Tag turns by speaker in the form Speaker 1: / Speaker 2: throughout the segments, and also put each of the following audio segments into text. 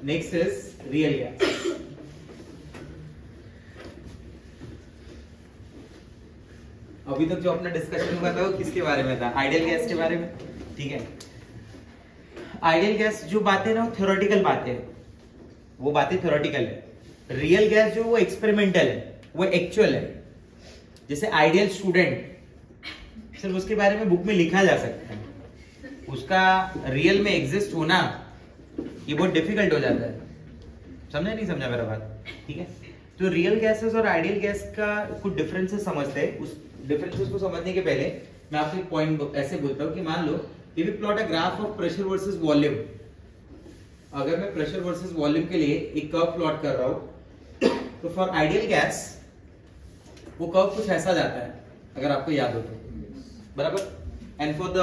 Speaker 1: Next is real gas. अभी तक जो अपना डिस्कशन हुआ था वो किसके बारे में था? आइडियल गैस के बारे में। ठीक है, आइडियल गैस जो बातें ना वो थ्योरेटिकल बातें हैं, वो बातें थ्योरेटिकल है। रियल गैस जो वो एक्सपेरिमेंटल है, वो एक्चुअल है। जैसे आइडियल स्टूडेंट सिर्फ उसके बारे में बुक में लिखा जा सकता है, उसका रियल में एग्जिस्ट होना ये बहुत डिफिकल्ट हो जाता है। समझा नहीं समझा मेरा बात? ठीक है, तो रियल गैसेस और आइडियल गैस का कुछ डिफरेंसेस समझते हैं। उस डिफरेंसेस को समझने के पहले मैं आपसे एक पॉइंट ऐसे बोलता हूँ कि मान लो if we plot a graph of pressure versus volume, अगर मैं प्रेशर वर्सेस वॉल्यूम के लिए एक कर्व प्लॉट कर रहा हूं तो फॉर आइडियल गैस वो कर्व कुछ ऐसा जाता है, अगर आपको याद हो तो, बराबर। एंड फॉर द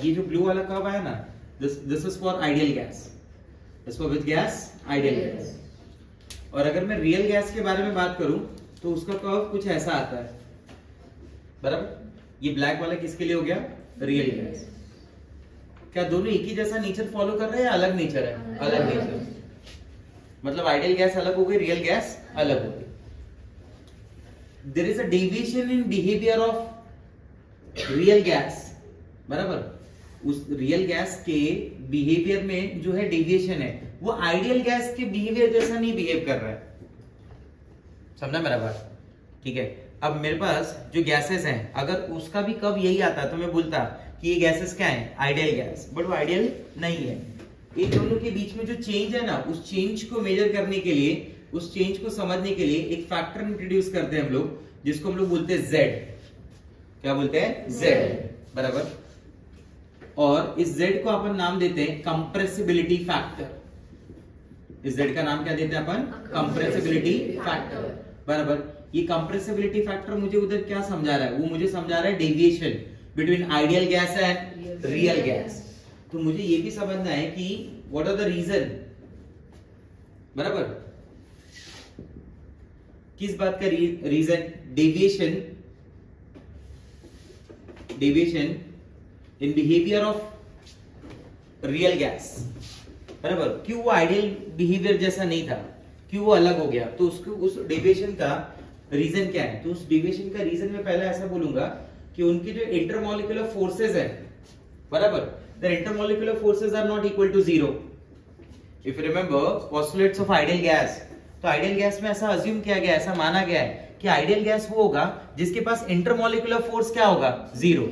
Speaker 1: ये जो ब्लू वाला कर्व आया ना, this is for ideal gas, this for which gas? Ideal gas. और अगर मैं रियल गैस के बारे में बात करूं तो उसका कर्व कुछ ऐसा आता है, बराबर। ये ब्लैक वाला किसके लिए हो गया? Real gas. क्या दोनों एक ही जैसा नेचर फॉलो कर रहे हैं या अलग नेचर है? अलग नेचर। मतलब आइडियल गैस अलग हो गई, रियल गैस अलग हो गई। There is a deviation in behaviour of real gas, बराबर। उस रियल गैस के बिहेवियर में जो है डेविएशन है, वो आइडियल गैस के बिहेवियर जैसा नहीं बिहेव कर रहा है। समझा मेरा बात? ठीक है, अब मेरे पास जो गैसेस हैं, अगर उसका भी कब यही आता तो मैं बोलता कि ये गैसेस क्या है? Ideal gas. बट वो आइडियल नहीं है। इन दोनों के बीच में जो चेंज है ना, उस चेंज को मेजर करने के लिए, उस चेंज को समझने के लिए एक फैक्टर इंट्रोड्यूस करते हैं हम लोग, जिसको हम लोग बोलते हैं Z। क्या बोलते हैं? Z, बराबर। और इस Z को अपन नाम देते हैं कंप्रेसिबिलिटी फैक्टर। इस Z का नाम क्या देते हैं अपन? कंप्रेसिबिलिटी फैक्टर, बराबर। ये कंप्रेसिबिलिटी फैक्टर मुझे उधर क्या समझा रहा है? वो मुझे समझा रहा है deviation between ideal gas and real gas. तो मुझे ये भी समझना है कि व्हाट आर द रीजन, बराबर, किस बात का reason? Deviation in behaviour of real gas, बराबर। क्यों वो आइडियल बिहेवियर जैसा नहीं था, क्यों वो अलग हो गया? तो उसको उस डेविएशन का रीजन क्या है? तो उस डेविएशन का रीजन मैं पहले ऐसा बोलूंगा कि उनके जो इंटरमॉलिक्यूलर फोर्सेस है, बराबर, the intermolecular forces are not equal to zero. If you remember postulates of ideal gas, तो आइडियल गैस में ऐसा अज्यूम किया गया, ऐसा माना गया है कि आइडियल गैस वो होगा जिसके पास इंटरमॉलिक्यूलर फोर्स क्या होगा? जीरो।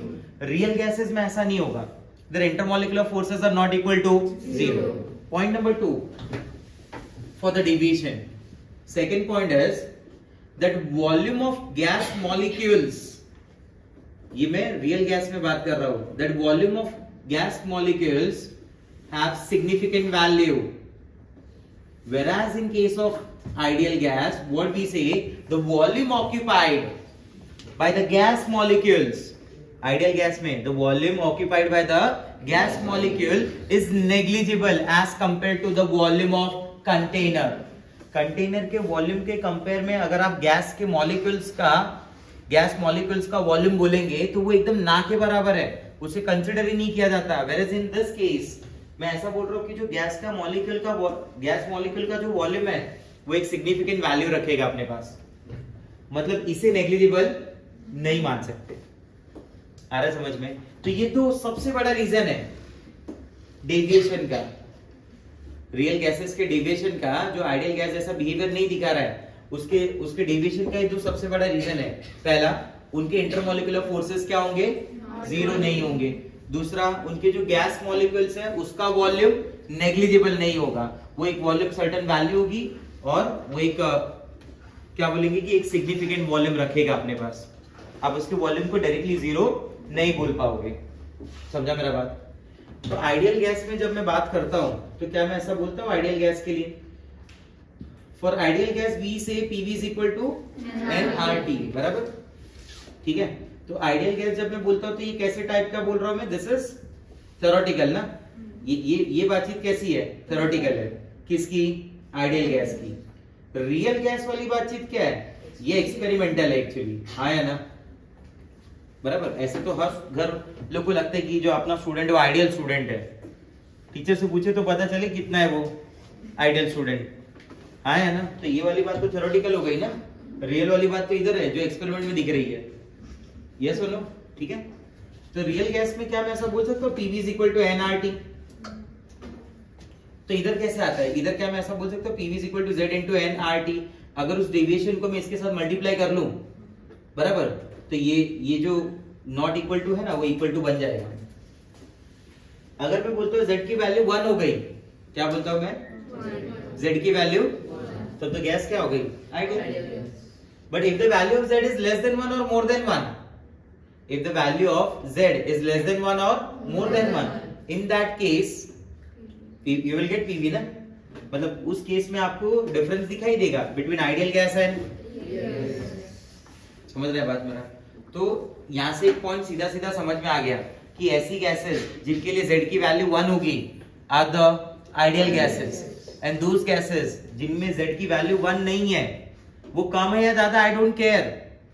Speaker 1: रियल गैसेस में ऐसा नहीं होगा, the intermolecular forces are not equal to zero. Point number 2 for the deviation. Second point is that volume of gas molecules, ये मैं रियल गैस में बात कर रहा हूं, that volume of gas molecules have significant value, whereas in case of ideal gas what we say, the volume occupied by the gas molecules, ideal gas में the volume occupied by the gas molecule is negligible as compared to the volume of container। Container के volume के compare में अगर आप gas molecules का volume बोलेंगे तो वो एकदम ना के बराबर है, उसे कंसिडर ही नहीं किया जाता। वेयरएज इन दिस केस मैं ऐसा बोल रहा हूं कि जो गैस मॉलिक्यूल का जो वॉल्यूम है वो एक सिग्निफिकेंट वैल्यू रखेगा अपने पास, मतलब इसे नेग्लिजिबल नहीं मान सकते। आ रहा है समझ में? तो ये तो सबसे बड़ा रीजन है डेविएशन का, रियल गैसेस के डेविएशन का। जो आइडियल गैस जैसा बिहेवियर नहीं दिखा रहा है उसके डेविएशन का जो सबसे बड़ा रीजन है, पहला, उनके इंटरमॉलिक्यूलर फोर्सेस क्या होंगे? जीरो नहीं होंगे। दूसरा, उनके जो गैस मॉलिक्यूल्स हैं उसका वॉल्यूम नेग्लिजिबल नहीं होगा, वो एक वॉल्यूम सर्टेन वैल्यू होगी और वो एक क्या बोलेंगे कि एक सिग्निफिकेंट वॉल्यूम रखेगा अपने पास। आप उसके वॉल्यूम को डायरेक्टली जीरो नहीं बोल पाओगे। समझा मेरा बात? तो आइडियल गैस में जब मैं बात करता हूं तो क्या मैं ऐसा बोलता हूं आइडियल गैस के लिए, for ideal gas we say PV is equal to nRT, बराबर। ठीक है, तो आइडियल गैस जब मैं बोलता हूं तो ये कैसे टाइप का बोल रहा हूं मैं? दिस इज थ्योरेटिकल ना, ये बातचीत कैसी है? थ्योरेटिकल है। किसकी? आइडियल गैस की। रियल गैस वाली बातचीत क्या है? ये एक्सपेरिमेंटल है एक्चुअली। आया ना, बराबर। ऐसे तो हर घर लोग को लगता है कि जो अपना स्टूडेंट है वो आइडियल स्टूडेंट है, टीचर से पूछे तो पता चले कितना है वो आइडियल स्टूडेंट, हाँ है ना। तो ये वाली बात तो थ्योरेटिकल हो गई ना, रियल वाली बात तो इधर है जो एक्सपेरिमेंट में दिख रही है। यस और नो, ठीक है। तो रियल गैस में क्या मैं ऐसा बोल सकता हूँ PV is equal to nRT। तो इधर कैसे आता है, इधर क्या मैं ऐसा बोल सकता हूँ PV is equal to Z into nRT। अगर उस डेविएशन को मैं इसके साथ मल्टीप्लाई कर लूं, बराबर, तो ये जो नॉट इक्वल टू है ना वो इक्वल टू बन जाएगा। अगर मैं बोलता हूँ Z की वैल्यू 1 हो गई, क्या बोलता हूँ मैं, Z की वैल्यू, तब तो गैस क्या हो गई, ideal. But if the value of Z is less than 1 और more than 1, if the value of Z is less than 1 or more than 1, in that case you will get PV ना, मतलब उस case में आपको difference दिखाई देगा between ideal gas and, समझ रहे हैं बात मेरा। तो यहां से एक पॉइंट सीधा सीधा समझ में आ गया कि ऐसी गैसेस जिनके लिए Z की वैल्यू 1 होगी are the ideal gases, and those gases जिनमें Z की वैल्यू 1 नहीं है, वो कम है या ज्यादा आई डोंट केयर,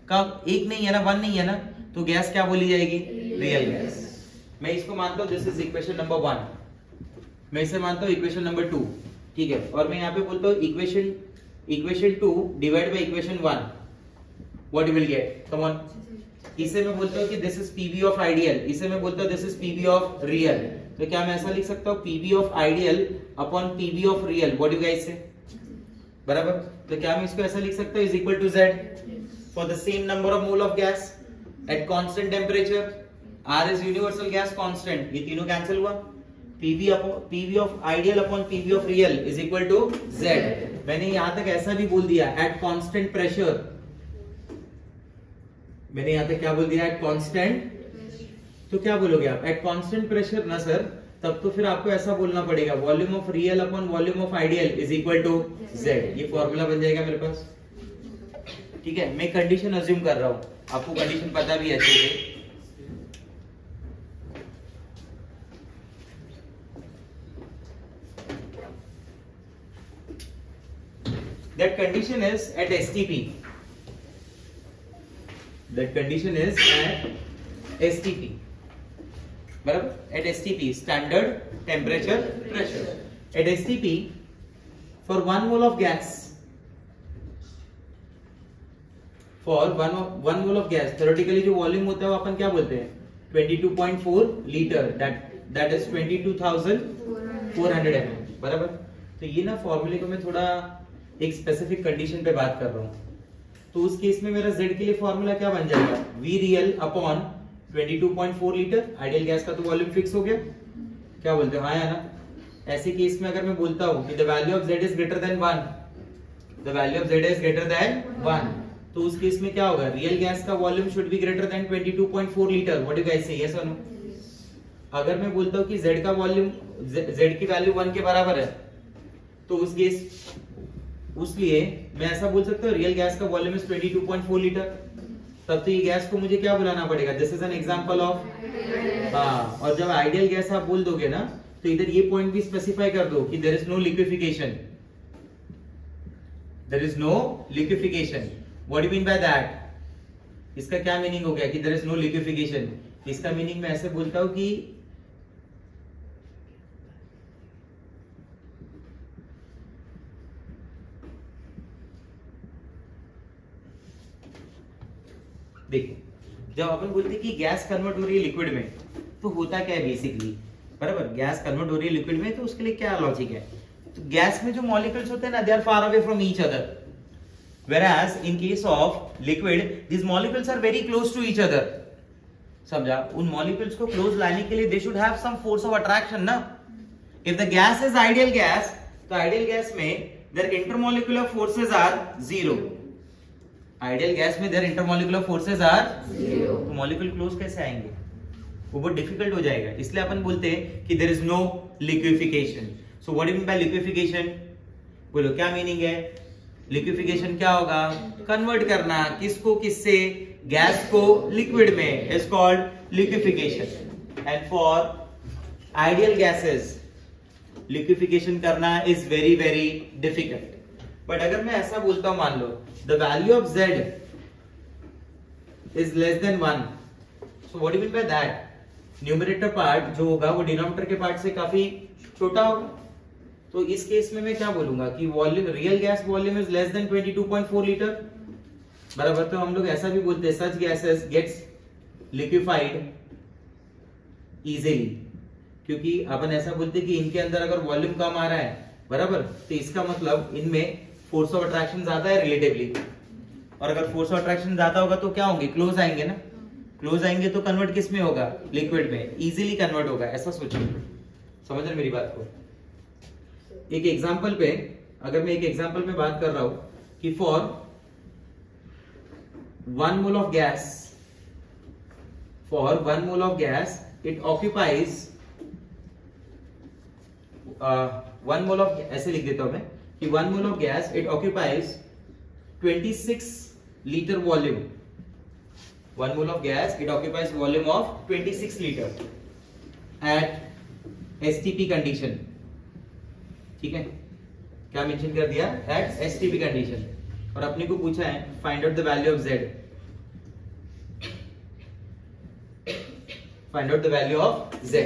Speaker 1: कम एक नहीं है ना, 1 नहीं है ना, तो गैस क्या बोली जाएगी, रियल गैस। मैं इसको मानता हूं दिस इज इक्वेशन नंबर 1, मैं इसे मानता हूं इक्वेशन नंबर 2, ठीक है। और मैं यहां पे बोलता हूं equation 2 divide by equation 1, what you will get, come on. इसे मैं बोलता हूं कि this is PV of ideal, इसे मैं बोलता हूं this is PV of real. तो क्या मैं ऐसा लिख सकता हूं PV of ideal upon PV of real, what you guys से, बराबर। तो क्या मैं इसको ऐसा लिख सकता हूं is equal to Z for the same number of mole of gas at constant temperature, R is universal gas constant, ये तीनों कैंसिल हुआ, PV of ideal upon PV of real is equal to Z। मैंने यहां तक ऐसा भी बोल दिया at constant pressure, मैंने यहां तक क्या बोल दिया, at constant, तो क्या बोलोगे आप, at constant pressure ना सर, तब तो फिर आपको ऐसा बोलना पड़ेगा volume of real upon volume of ideal is equal to Z। ये फॉर्मूला बन जाएगा मेरे पास, ठीक है। मैं कंडीशन अज्यूम कर रहा हूं, आपको कंडीशन पता भी है अच्छे से। That condition is at STP. That condition is at STP. बराबर, at STP, standard temperature pressure. At STP, for 1 mole of gas, for one mole of gas, theoretically जो वॉल्यूम होता है वो अपन क्या बोलते हैं, 22.4 लीटर, that is 22,400 ml, बराबर। तो ये ना फॉर्मूले को मैं थोड़ा एक स्पेसिफिक कंडीशन पे बात कर रहा हूँ। तो उस केस में मेरा Z के लिए फॉर्मूला क्या बन जाएगा, V real upon 22.4 litre, ideal gas का तो वॉल्यूम फिक्स हो गया, क्या बोलते हो, हाँ या ना। ऐसे केस में अगर मैं बोलता हूँ कि the value of Z is greater then 1, the value of Z is greater then 1, तो उस केस में क्या होगा, रियल गैस का volume should be greater than 22.4 litre, what you guys से, यस और नो। अगर मैं बोलता हूं कि Z का वॉल्यूम, Z की वैल्यू 1 के बराबर है, तो उस केस, उसलिए मैं ऐसा बोल सकता हूं रियल गैस का वॉल्यूम इज 22.4 लीटर, तब तो ये गैस को मुझे क्या बुलाना पड़ेगा, this is an example of, हाँ। और जब आइडियल गैस आप बोल दोगे ना, तो इधर ये पॉइंट भी स्पेसिफाई कर दो कि there is no liquefaction, there is no liquefaction. What do you mean by that? इसका क्या मीनिंग हो गया कि there is no liquefaction? इसका मीनिंग मैं ऐसे बोलता हूं कि देखो, जब अपन बोलते हैं कि गैस कन्वर्ट हो रही है लिक्विड में, तो होता क्या है बेसिकली, बराबर, गैस कन्वर्ट हो रही है लिक्विड में, तो उसके लिए क्या लॉजिक है, तो गैस में जो मॉलिक्यूल्स होते हैं ना, they are far away from each other, whereas in case of liquid these molecules are very close to each other, समझा। उन molecules को close लाने के लिए they should have some force of attraction ना। if the gas is ideal gas, तो ideal gas में their intermolecular forces are 0, ideal gas में their intermolecular forces are 0, तो molecule close कैसे आएंगे, वो बहुत difficult हो जाएगा। इसलिए अपन बोलते हैं कि there is no liquefaction। so what do you mean by liquefaction, बोलो क्या मीनिंग है। लिक्विफिकेशन क्या होगा, कन्वर्ट करना, किसको किससे, गैस को लिक्विड में, is called liquefaction. And for ideal gases liquefaction करना is very very difficult. But अगर मैं ऐसा बोलता हूं, मान लो the value of Z is less than 1, so what do you mean by that, numerator part जो होगा वो डिनोमिनेटर के पार्ट से काफी छोटा होगा, तो इस केस में मैं क्या बोलूंगा कि volume, real gas volume is less then 22.4 litre, बराबर। तो हम लोग ऐसा भी बोलते हैं सच गैसेस गेट्स लिक्विफाइड इजीली, क्योंकि अपन ऐसा बोलते हैं कि इनके अंदर अगर वॉल्यूम कम आ रहा है, बराबर, तो इसका मतलब इनमें फोर्स ऑफ अट्रैक्शन ज्यादा है रिलेटिवली, और अगर फोर्स ऑफ अट्रैक्शन ज्यादा होगा तो क्या होंगे, क्लोज आएंगे ना, क्लोज आएंगे तो कन्वर्ट किस में होगा, लिक्विड में, इजीली कन्वर्ट होगा, ऐसा सोचिए। समझ रहे मेरी बात को? एक एग्जांपल पे, अगर मैं एक एग्जांपल में बात कर रहा हूं कि for 1 mole of gas, for 1 mole of gas it occupies 1 mole of, ऐसे लिख देता हूं मैं कि 1 mole of gas it occupies 26 liter volume. 1 mole of gas it occupies volume of 26 liter at STP condition. ठीक है, क्या मेंशन कर दिया, at STP condition, और अपने को पूछा है find out the value of Z, find out the value of Z।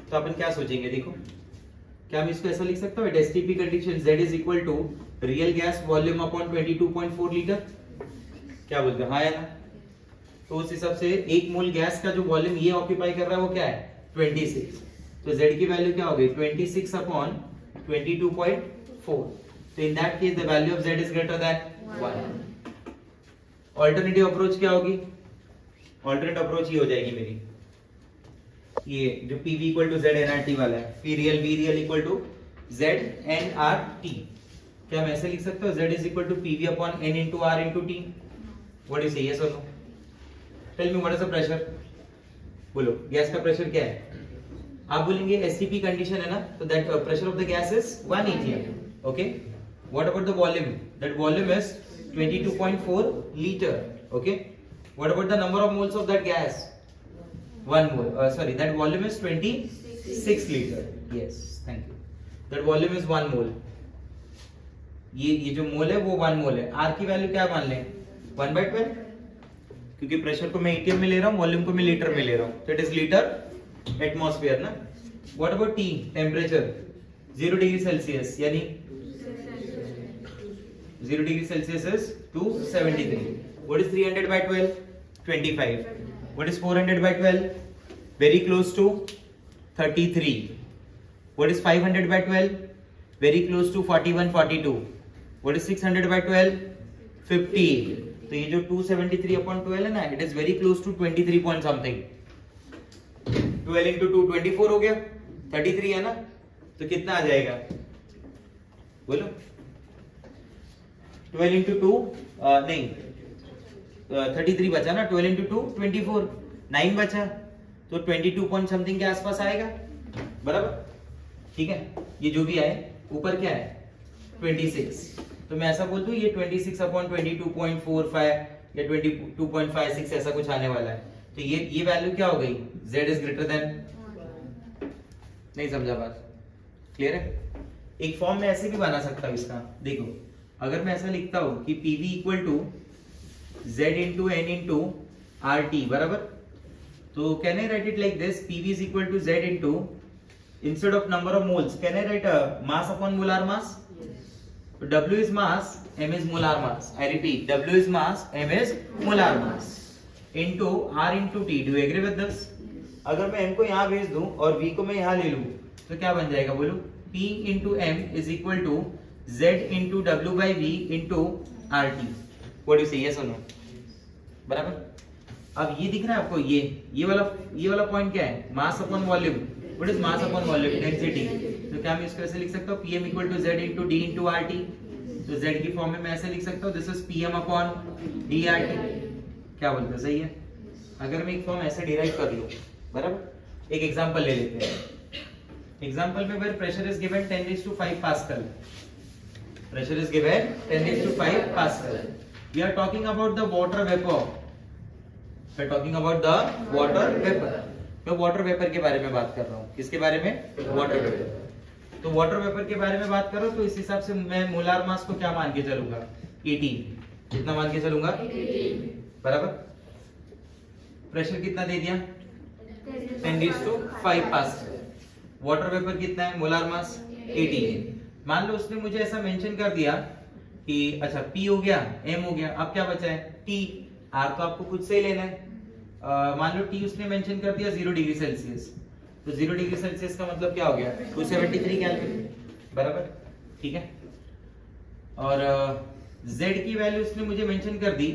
Speaker 1: तो अपन क्या सोचेंगे, देखो क्या मैं इसको ऐसा लिख सकता हूँ, at STP condition Z is equal to real gas volume upon 22.4 litre, क्या बोलते हैं, हाँ या ना? तो उस हिसाब से 1 मोल गैस का जो वॉल्यूम ये ऑक्यूपाई कर रहा है वो क्या है, 26, तो Z की वैल्यू क्या होगी, 26 अपॉन 22.4, तो in that case the value of Z is greater then 1। Alternative approach क्या होगी, ऑल्टरनेट अप्रोच ही हो जाएगी मेरी, ये जो PV equal to Z NRT वाला है, P real V real equal to Z NRT, क्या मैं ऐसे लिख सकता हूँ, Z is equal to PV upon N into R into T, what is yes और no? Tell me what is the pressure, बोलो गैस का प्रेशर क्या है, आप बोलेंगे STP कंडीशन है ना, तो that pressure of the gas is 1 atm, okay. What about the volume, that volume is 22.4 litre, okay. What about the number of moles of that gas, 1 mole, sorry, that volume is 26 liter, yes, thank you, that volume is 1 mole, ये जो मोल है वो 1 मोल है। R की value क्या मान लें, 1/12, क्योंकि प्रेशर को मैं atm में ले रहा हूँ, वॉल्यूम को मैं लीटर में ले रहा हूँ, तो इट इज लीटर एटमॉस्फेयर ना। What about T, temperature 0 degree Celsius, यानी 0 degree Celsius is 273, what is 300/12, 25, what is 400/12, very close to 33, what is 500/12, very close to 41 42, what is 600/12, 50, तो ये जो 273/12 है ना, it is very close to 23 point something, 12 into 2 24 हो गया, 33 है ना, तो कितना आ जाएगा बोलो, 12 into 2 नहीं 33 बचा ना, 12 into 2 24, 9 बचा, तो 22 पॉइंट समथिंग के आसपास आएगा, बराबर, ठीक है। ये जो भी आए, ऊपर क्या है 26, तो मैं ऐसा बोल दूं ये 26 अपॉन 22.45 या 22.56 ऐसा कुछ आने वाला है, तो ये वैल्यू क्या हो गई, Z इज ग्रेटर देन, नहीं समझा बात, क्लियर है? एक फॉर्म में ऐसे भी बना सकता हूं इसका, देखो अगर मैं ऐसा लिखता हूं कि PV equal to Z into N into RT, बराबर, तो can I write it like this, PV is equal to Z into, instead of number of moles, can I write a mass upon molar mass? So W is mass, M is molar mass. I repeat, W is mass, M is molar mass into R into T. Do you agree with this? अगर मैं M को यहाँ भेज दूं और V को मैं यहाँ ले लूं, तो क्या बन जाएगा बोलो, P into M is equal to Z into W by V into RT. What do you say, yes or no? बराबर। अब ये दिख रहा है आपको, ये वाला पॉइंट क्या है, mass upon volume, what is mass upon volume, density, तो क्या मैं इसको ऐसे लिख सकता हूँ, Pm equal to Z into D into RT, तो Z की फॉर्म में मैं ऐसे लिख सकता हूँ, this is Pm upon DRT, क्या बोलते हो, सही है? अगर मैं एक फॉर्म ऐसे डिराइव कर लूं, बराबर, एक एग्जांपल ले लेते हैं, एग्जांपल में where pressure is given 10⁵ pascal, pressure is given 10⁵ pascal, we are talking about the water vapor, we are talking about the water vapor, मैं वाटर वेपर के बारे में बात कर रहा हूँ, किसके बारे में, वाटर वेपर। तो वाटर वेपर के बारे में बात करो, तो इस हिसाब से मैं मोलार मास को क्या मान के चलूंगा, 18, कितना मान के चलूंगा, 18, बराबर। प्रेशर कितना दे दिया, 10⁵ पास्कल, वाटर वेपर कितना है, मोलार मास 18। मान लो उसने मुझे ऐसा मेंशन कर दिया कि अच्छा P हो गया, M हो गया, अब क्या बचा है T। R तो आपको खुद से ही लेना है। मान लो T उसने मेंशन कर दिया 0 डिग्री सेल्सियस, तो 0 डिग्री सेल्सियस का मतलब क्या हो गया 273 केल्विन, बराबर, ठीक है। और Z की वैल्यू उसने मुझे मेंशन कर दी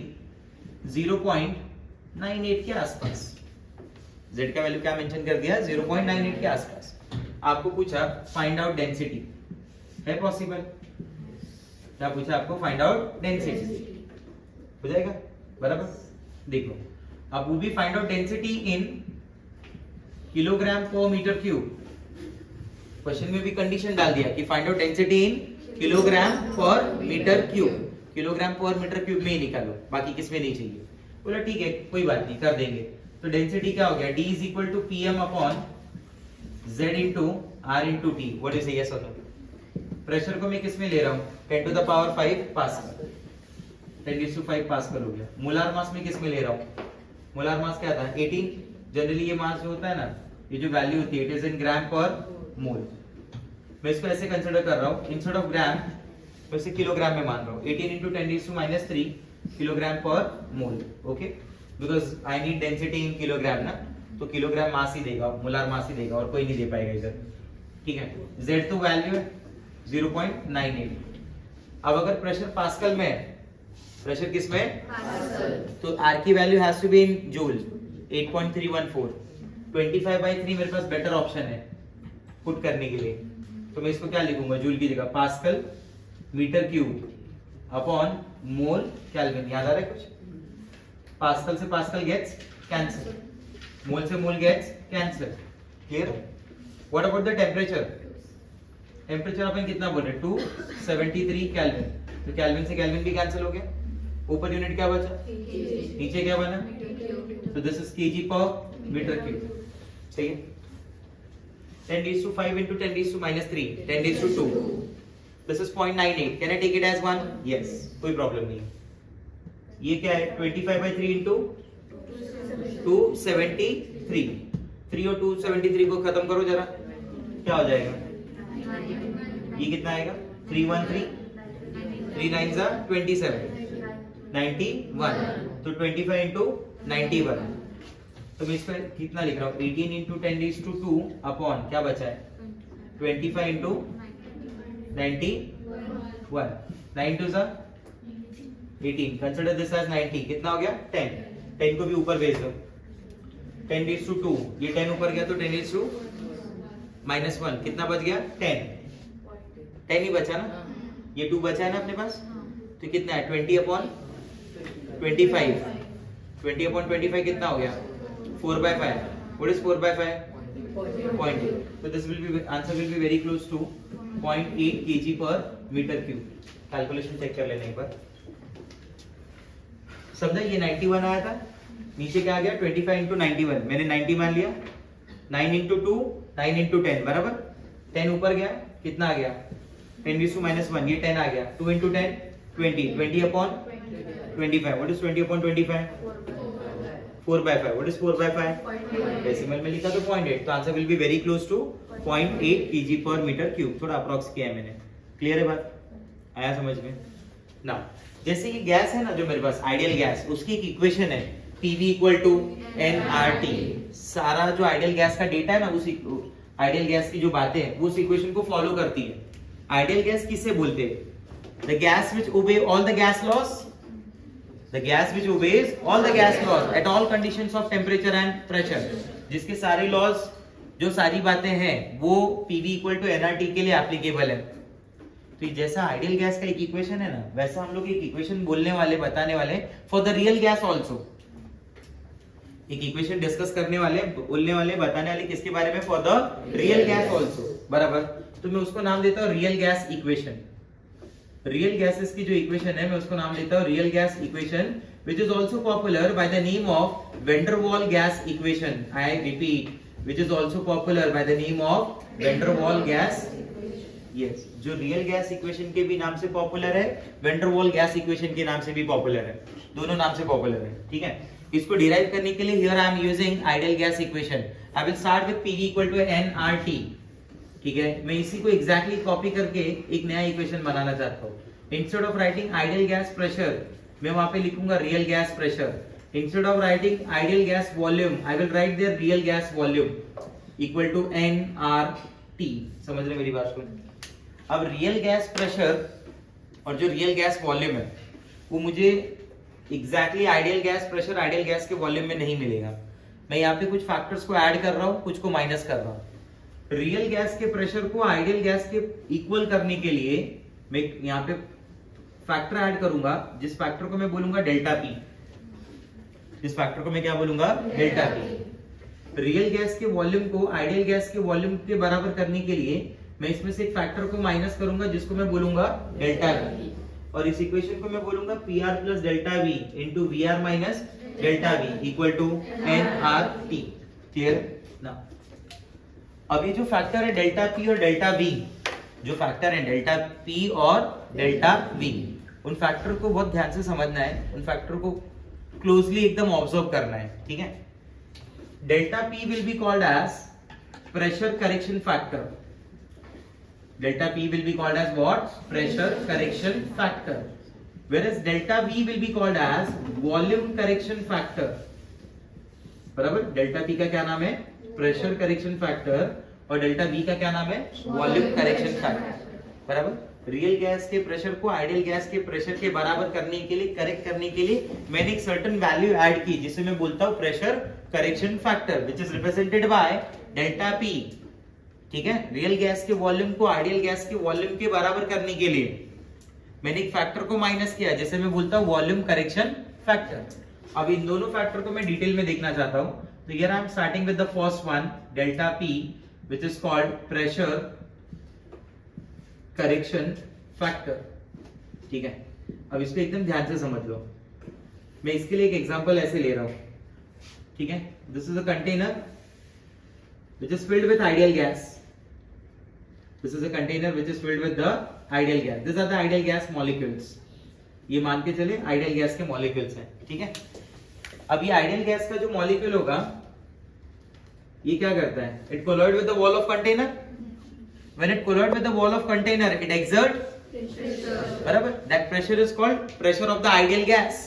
Speaker 1: 0.98 के आसपास। Z का वैल्यू क्या मेंशन कर दिया 0.98 के आसपास। आपको पूछा फाइंड आउट डेंसिटी, है पॉसिबल? क्या पूछा आपको? फाइंड आउट डेंसिटी, हो जाएगा, बराबर। देखो अब वो भी find out density in kilogram पर मीटर क्यूब। क्वेश्चन में भी कंडीशन डाल दिया कि find out density in kilogram पर मीटर क्यूब। किलोग्राम पर मीटर क्यूब में ही निकालो, बाकी किसमें नहीं चाहिए। बोला ठीक है कोई बात नहीं, कर देंगे। तो डेंसिटी क्या हो गया D is equal to PM upon Z into R into T। What is yes और नो? प्रेशर को मैं किसमें ले रहा हूँ 10 to the power 5 pascal, 10⁵ pascal हो गया। मोलार मास में किसमें ले रहा हूँ? मोलार मास क्या था 18। जनरली ये मास जो होता है ना, ये जो वैल्यू होती है इट इज इन ग्राम पर मोल। मैं इसको ऐसे कंसीडर कर रहा हूँ, इंस्टेड ऑफ ग्राम मैं इसे किलोग्राम में मान रहा हूँ। 18 into 10⁻³ kilogram per mole, okay, because I need density in kilogram ना, तो किलोग्राम मास ही देगा, मोलार मास ही देगा, और कोई नहीं दे पाएगा इधर, ठीक है। Z तो वैल्यू है 0.98। अब अगर प्रेशर पास्कल में है, प्रेशर किस में पास्कल, तो R की value has to be in joule 8.314। 25/3 मेरे पास बेटर ऑप्शन है पुट करने के लिए, तो मैं इसको क्या लिखूंगा जूल की जगह pascal metre cube upon mole kelvin. याद आ रहा है कुछ? पास्कल से पास्कल गेट्स कैंसिल, मोल से mole gets cancel, clear? What about the temperature? Temperature अपन कितना बोल रहे 273 केल्विन, तो केल्विन से केल्विन भी कैंसिल हो गया। ऊपर यूनिट क्या बचा, नीचे क्या बना, तो दिस इज केजी पर मीटर क्यूब, सही है। 10⁵ into 10⁻³ 10⁻², this is 0.98। Can I take it as 1? Yes, कोई प्रॉब्लम नहीं है। ये क्या है 25/3 into 273। 3 और 273 को खत्म करो जरा, क्या हो जाएगा? ये कितना आएगा 313, 3 9s are 27, 91, तो 25 into 91, तो मैं इसको कितना लिख रहा हूँ 18 into 10⁻² अपॉन क्या बचा है 25 into 91, 9 2s are 18, consider this as 90, कितना हो गया 10। 10 को भी ऊपर भेज दो, 10⁻², ये 10 ऊपर गया तो 10⁻⁻1, कितना बच गया 10। 10 ही बचा ना, ये 2 बचा है ना अपने पास, तो कितना है 20/25, 20/25 कितना हो गया 4/5। What is 4/5? 0.8. So this will be answer will be very close to 0.8 kg per meter cube. Calculation check कर लेने एक बार। समझा? ये 91 आया था, नीचे क्या आ गया 25 into 91, मैंने 90 मान लिया। 9 into 2 9 into 10 बराबर, 10 ऊपर गया कितना आ गया 10⁻⁻1, ये 10 आ गया। 2 into 10 20, 20/25। What is 20/25? 4/5। What is 4/5? Decimal में लिखा तो 0.8, तो answer will be very close to 0.8 kg per metre cube. थोड़ा अप्रॉक्स किया है मैंने, क्लियर है बात? आया समझ में? ना जैसे ये गैस है ना जो मेरे पास आइडियल गैस, उसकी एक इक्वेशन है PV = nRT। सारा जो आइडियल गैस का डेटा है ना, उस आइडियल गैस की जो बातें हैं वो उस इक्वेशन को फॉलो करती है। आइडियल गैस किससे बोलते हैं? The gas which obey all the gas laws, the gas which obeys all the gas laws at all conditions of temperature and pressure, जिसके सारे laws, जो सारी बातें हैं वो PV = nRT के लिए एप्लीकेबल है। तो जैसा आइडियल गैस का एक इक्वेशन है ना, वैसा हम लोग एक इक्वेशन बोलने वाले, बताने वाले for the real gas also. एक इक्वेशन डिस्कस करने वाले, बोलने वाले, बताने वाले किसके बारे में? For the real gas also, बराबर। तो मैं उसको नाम देता हूँ real gas equation. Real gases की जो इक्वेशन है मैं उसको नाम देता हूँ real gas equation, which is also popular by the name of van der Waal gas equation. I repeat, which is also popular by the name of van der Waal gas. Yes, जो real gas equation के भी नाम से popular है, van der Waal gas equation के नाम से भी पॉपुलर है, दोनों नाम से पॉपुलर है, ठीक है। इसको डिराइव करने के लिए here I am using ideal gas equation. I will start with PV = nRT. ठीक है, मैं इसी को एग्जैक्टली कॉपी करके एक नया इक्वेशन बनाना चाहता हूँ। Instead of writing ideal gas pressure, मैं वहां पे लिखूंगा real gas pressure. Instead of writing ideal gas volume, I will write there real gas volume equal to nRT। समझ रहे मेरी बात को? अब रियल गैस प्रेशर और जो रियल गैस वॉल्यूम है वो मुझे exactly ideal gas pressure ideal gas के वॉल्यूम में नहीं मिलेगा। मैं यहाँ पे कुछ फैक्टर्स को ऐड कर रहा हूँ, कुछ को माइनस कर रहा हूँ। रियल गैस के प्रेशर को आइडियल गैस के इक्वल करने के लिए मैं यहाँ पे फैक्टर ऐड करूंगा, जिस फैक्टर को मैं बोलूंगा डेल्टा पी। जिस फैक्टर को मैं क्या बोलूंगा? Delta P. रियल गैस के वॉल्यूम को आइडियल गैस के वॉल्यूम के बराबर करने के लिए मैं इसमें से एक फैक्टर को माइनस करूंगा, जिसको मैं बोलूंगा डेल्टा वी, और इस इक्वेशन को मैं बोलूंगा P R plus delta V into V R minus delta V equal to nRT। Clear ना? अभी जो फैक्टर है डेल्टा पी और डेल्टा वी, जो फैक्टर है डेल्टा पी और डेल्टा वी, उन फैक्टर को बहुत ध्यान से समझना है, उन फैक्टर को क्लोजली एकदम ऑब्जर्व करना है। ठीक है, delta P will be called as pressure correction factor. Delta P will be called as what? Pressure correction factor. whereas delta v will be called as volume correction factor। बराबर? Delta P का क्या नाम है? Pressure correction factor, और delta we का क्या नाम है? Volume correction factor. बराबर? रियल गैस के प्रेशर को आइडियल गैस के प्रेशर के बराबर करने के लिए, करेक्ट करने के लिए मैंने एक सर्टेन वैल्यू ऐड की, जिसे मैं बोलता हूं pressure correction factor, which is represented by delta P. ठीक है, रियल गैस के वॉल्यूम को आइडियल गैस के वॉल्यूम के बराबर करने के लिए मैंने एक फैक्टर को माइनस किया, जैसे मैं बोलता हूं वॉल्यूम करेक्शन फैक्टर। अब इन दोनों फैक्टर को मैं डिटेल में देखना चाहता हूं, तो here I am starting with the first one, delta P, which is called pressure correction factor. ठीक है, अब इसको एकदम ध्यान से समझ लो। मैं इसके लिए एक एग्जांपल ऐसे ले रहा हूं। ठीक है, this is a container which is filled with ideal gas. This is a container which is filled with the ideal gas. These are the ideal gas molecules. ये मान के चले ideal gas के molecules हैं। ठीक है, अब ये ideal gas का जो molecule होगा, ये क्या करता है? It collides with the wall of container. When it collides with the wall of container, it exerts pressure. बराबर? That pressure is called pressure of the ideal gas.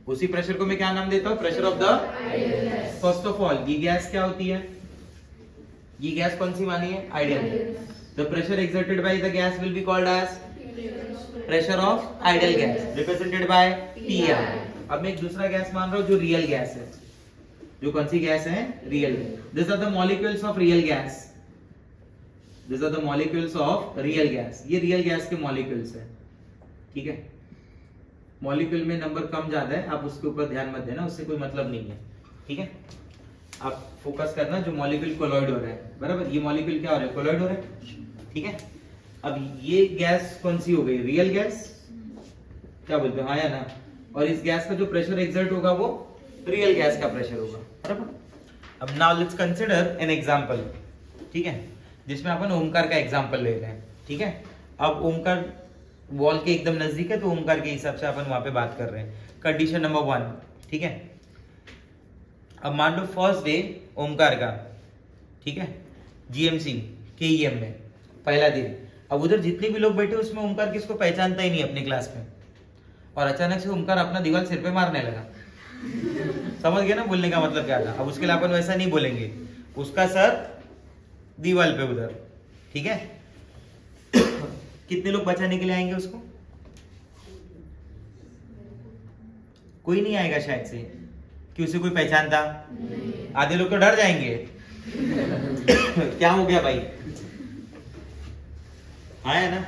Speaker 1: उसी pressure को मैं क्या नाम देता हूँ? Pressure of the ideal gas. First of all, ये gas क्या होती है? ये गैस कौन सी मानी है? Ideal. The pressure exerted by the gas will be called as pressure of ideal gas, represented by PI. अब मैं एक दूसरा गैस मान रहा हूं जो रियल गैस है। जो कौन सी गैस है? Real. This are the molecules of real gas. This are the molecules of real gas. ये रियल गैस के मॉलिक्यूल्स है। ठीक है, मॉलिक्यूल में नंबर कम ज्यादा है, आप उसके ऊपर ध्यान मत देना, उससे कोई मतलब नहीं है। ठीक है, आप फोकस करना जो मॉलिक्यूल कोलॉइड हो रहा है। बराबर? ये मॉलिक्यूल क्या हो रहा है? कोलॉइड हो रहा है। ठीक है, अब ये गैस कौन सी हो गई? Real gas. क्या बोलते हो? हाँ या ना? और इस गैस का जो प्रेशर एक्सर्ट होगा वो रियल गैस का प्रेशर होगा। बराबर? अब now let's consider an example. ठीक है, जिसमें अपन ओमकार का एग्जांपल ले रहे हैं। ठीक है, अब ओमकार वॉल के एकदम नजदीक है, तो ओमकार के हिसाब से अपन वहां पे बात कर रहे हैं। Condition number 1। ठीक है, अब मान लो फर्स्ट डे ओमकार का, ठीक है, जीएमसी केईएम में पहला दिन। अब उधर जितने भी लोग बैठे उसमें ओमकार किसको पहचानता ही नहीं अपने क्लास में, और अचानक से ओमकार अपना दीवार सिर पे मारने लगा। समझ गए ना बोलने का मतलब क्या था? अब उसके लिए अपन वैसा नहीं बोलेंगे, उसका सर दीवार पे उधर। ठीक है, कितने लोग बचाने के लिए आएंगे उसको? कोई नहीं आएगा शायद से, कि उसे कोई पहचानता। आधे लोग तो डर जाएंगे। क्या हो गया भाई? हाँ है ना?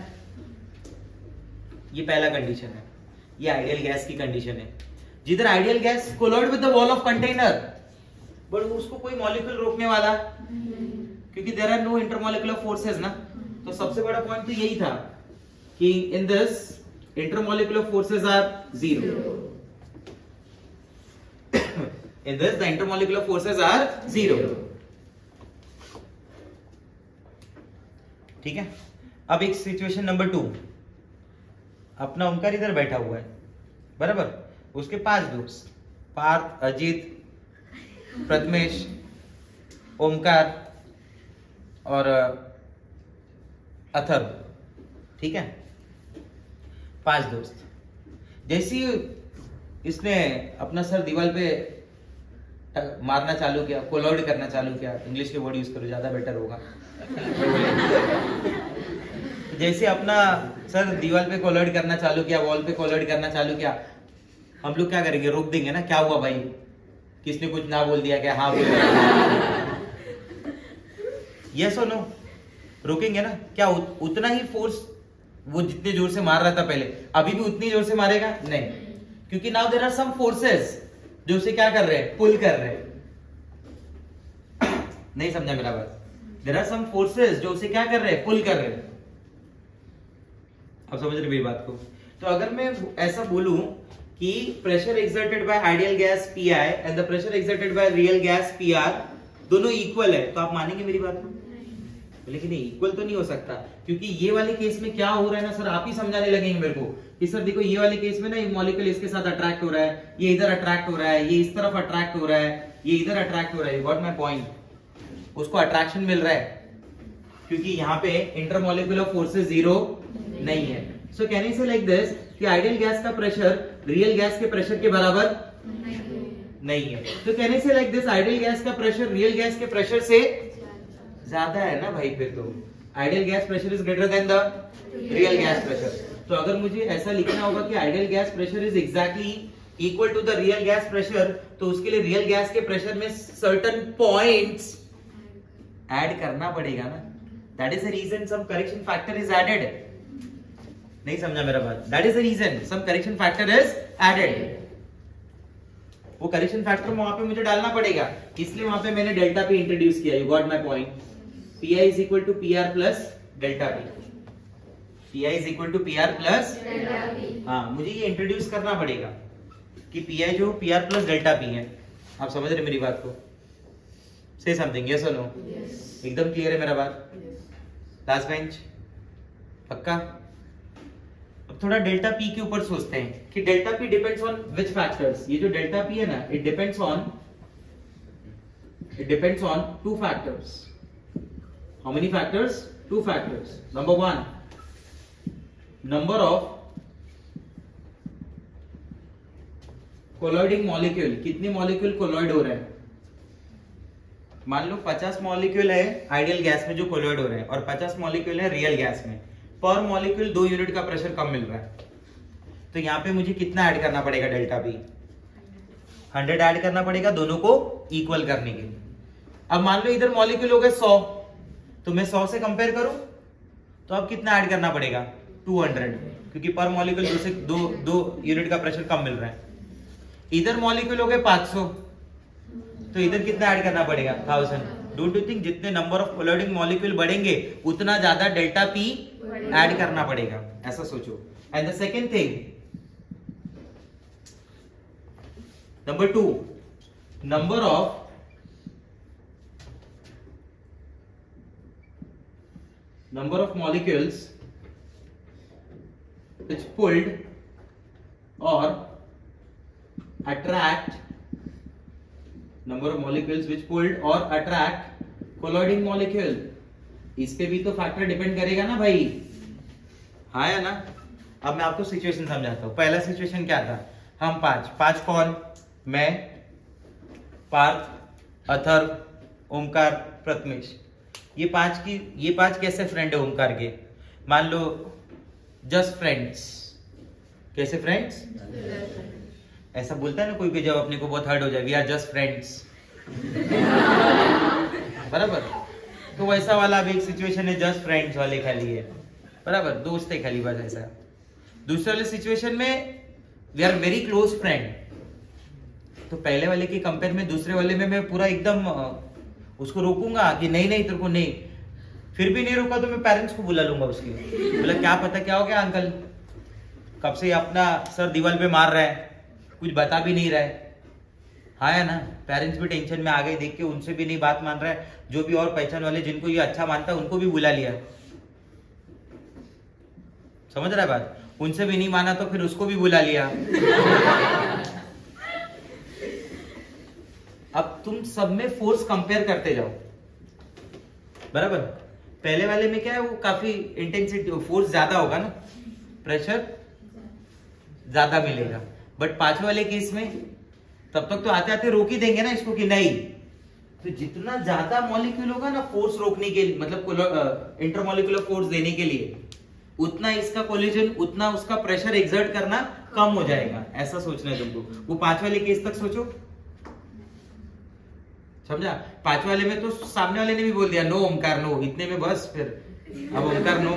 Speaker 1: ये पहला कंडीशन है, ये आइडियल गैस की कंडीशन है, जिधर ideal gas collide with the wall of container, but उसको कोई मॉलिक्यूल रोकने वाला, क्योंकि there are no intermolecular forces ना। तो सबसे बड़ा पॉइंट तो यही था कि in this intermolecular forces are zero. In this, the intermolecular forces are zero. ठीक है, अब एक सिचुएशन नंबर 2। अपना ओमकार इधर बैठा हुआ है। बराबर? उसके 5 दोस्त, पार्थ, अजीत, प्रथमेश, ओमकार और अथर्व, ठीक है, 5 दोस्त। जैसे इसने अपना सर दीवार पे मारना चालू किया, कोलॉइड करना चालू किया, इंग्लिश के वर्ड यूज करो ज्यादा बेटर होगा। जैसे अपना सर दीवार पे कोलॉइड करना चालू किया, वॉल पे कोलॉइड करना चालू किया, हम लोग क्या करेंगे? रोक देंगे ना, क्या हुआ भाई, किसने कुछ ना बोल दिया क्या? हाँ बोल दिया। यस और नो? रोकेंगे ना? क्या उतना ही फोर्स वो जितने जोर से मार रहा था पहले, अभी भी उतनी जोर से मारेगा? नहीं, क्योंकि now there are some forces जो उसे क्या कर रहे हैं? पुल कर रहे हैं। नहीं समझा मेरा बात? देयर आर सम फोर्सेस जो उसे क्या कर रहे हैं? पुल कर रहे हैं। अब समझ रहे मेरी बात को? तो अगर मैं ऐसा बोलूं कि pressure exerted bye ideal gas Pi and the pressure exerted by real gas Pr दोनों इक्वल है, तो आप मानेंगे मेरी बात को? लेकिन इक्वल तो नहीं हो सकता, क्योंकि ये वाले केस में क्या हो रहा है ना सर, आप ही समझाने लगेंगे मेरे को कि सर देखो ये वाले केस में ना ये मॉलिक्यूल इसके साथ अट्रैक्ट हो रहा है, ये इधर अट्रैक्ट हो रहा है, ये इस तरफ अट्रैक्ट हो रहा है, ये इधर अट्रैक्ट हो रहा है। You got my point? उसको अट्रैक्शन मिल रहा है क्योंकि यहाँ पे इंटरमॉलिक्यूलर फोर्सेस जीरो नहीं है। So can you say like this कि आइडियल गैस का प्रेशर रियल गैस के प्रेशर के बराबर नहीं है। तो can you say like this ideal gas का प्रेशर रियल गैस के प्रेशर से ज्यादा है ना भाई? फिर तो ideal gas pressure is greater than the real gas pressure. तो अगर मुझे ऐसा लिखना होगा कि ideal gas pressure is exactly equal to the real gas pressure, तो उसके लिए रियल गैस के प्रेशर में सर्टेन पॉइंट्स ऐड करना पड़ेगा ना। That is the reason some correction factor is added. नहीं समझा मेरा बात? That is the reason some correction factor is added. वो करेक्शन फैक्टर वहां पे मुझे डालना पड़ेगा, इसलिए वहां पे मैंने डेल्टा पी इंट्रोड्यूस किया। You got my point? Pi is equal to PR plus delta P. Pi is equal to PR plus delta P. हाँ, मुझे ये इंट्रोड्यूस करना पड़ेगा कि Pi जो PR plus delta P है। आप समझ रहे मेरी बात को? Say something, yes or no? Yes. एकदम क्लियर है मेरा बात? लास्ट बेंच पक्का? अब थोड़ा डेल्टा P के ऊपर सोचते हैं कि delta P depends on which factors. ये जो डेल्टा P है ना, it depends on 2 factors. How many factors? 2 factors. Number 1, number of colloiding molecule. कितने मॉलिक्यूल कोलॉइड हो रहे हैं? मान लो 50 मॉलिक्यूल है आइडियल गैस में जो कोलॉइड हो रहे हैं और 50 मॉलिक्यूल है रियल गैस में। पर मॉलिक्यूल 2 यूनिट का प्रेशर कम मिल रहा है, तो यहाँ पे मुझे कितना ऐड करना पड़ेगा? डेल्टा पी 100 ऐड करना पड़ेगा दोनों को इक्वल करने के लिए। अब मान लो इधर मॉलिक्यूल हो गए 100, तो मैं 100 से कंपेयर करूं तो अब कितना ऐड करना पड़ेगा? 200, क्योंकि पर मॉलिक्यूल दो यूनिट का प्रेशर कम मिल रहा है। इधर मॉलिक्यूल हो गए 500, तो इधर कितना ऐड करना पड़ेगा? 1000। डोंट यू थिंक जितने नंबर ऑफ कोलॉइडिंग मॉलिक्यूल बढ़ेंगे उतना ज्यादा डेल्टा पी ऐड करना पड़ेगा? ऐसा सोचो। And the second thing, number 2, number of molecules which pulled or attract colloiding molecule। इस पे भी तो फैक्टर डिपेंड करेगा ना भाई? हाँ या ना? अब मैं आपको सिचुएशन समझाता हूँ। पहला सिचुएशन क्या था? हम 5 कौन? मैं, पार्थ, अथर्व, ओमकार, प्रथमेश। ये 5 कैसे फ्रेंड है ओमकार के? मान लो जस्ट फ्रेंड्स। कैसे फ्रेंड्स? ऐसा बोलता है ना कोई जब अपने को बहुत हर्ट हो जाए, वी आर जस्ट फ्रेंड्स। बराबर? तो वैसा वाला अब एक सिचुएशन है, जस्ट फ्रेंड्स वाले खाली है, बराबर, दोस्त है खाली, बस ऐसा। दूसरे वाले सिचुएशन में we are very close friend. तो पहले वाले के कंपेयर में दूसरे वाले में मैं पूरा एकदम उसको रोकूंगा कि नहीं तेरे को नहीं। फिर भी नहीं रोका तो मैं पेरेंट्स को बुला लूंगा उसके, बोला क्या पता क्या हो गया अंकल, कब से अपना सर दीवार पे मार रहा है, कुछ बता भी नहीं रहा है। हाँ है ना? पेरेंट्स भी टेंशन में आ गए देख के, उनसे भी नहीं बात मान रहा है। जो भी और पहचान वाले जिनको ये अच्छा मानता है उनको भी बुला लिया। समझ रहा है बात? उनसे भी नहीं माना तो फिर उसको भी बुला लिया। अब तुम सब में फोर्स कंपेयर करते जाओ, बराबर? पहले वाले में क्या है, वो काफी इंटेंसिटी फोर्स ज्यादा होगा ना, प्रेशर ज्यादा मिलेगा। बट पांचवे वाले केस में तब तक तो आते आते रोक ही देंगे ना इसको कि नहीं, तो जितना ज्यादा मॉलिक्यूल होगा ना फोर्स रोकने के लिए, मतलब इंटरमॉलिक्यूलर फोर्स देने के लिए, उतना इसका कोलिजन, उतना उसका प्रेशर एक्सर्ट करना कम हो जाएगा। ऐसा सोचना है तुमको। वो पांचवे वाले केस तक सोचो, समझा? पांचवे वाले में तो सामने वाले ने भी बोल दिया नो ओमकार नो, इतने में बस फिर अब ओमकार नो।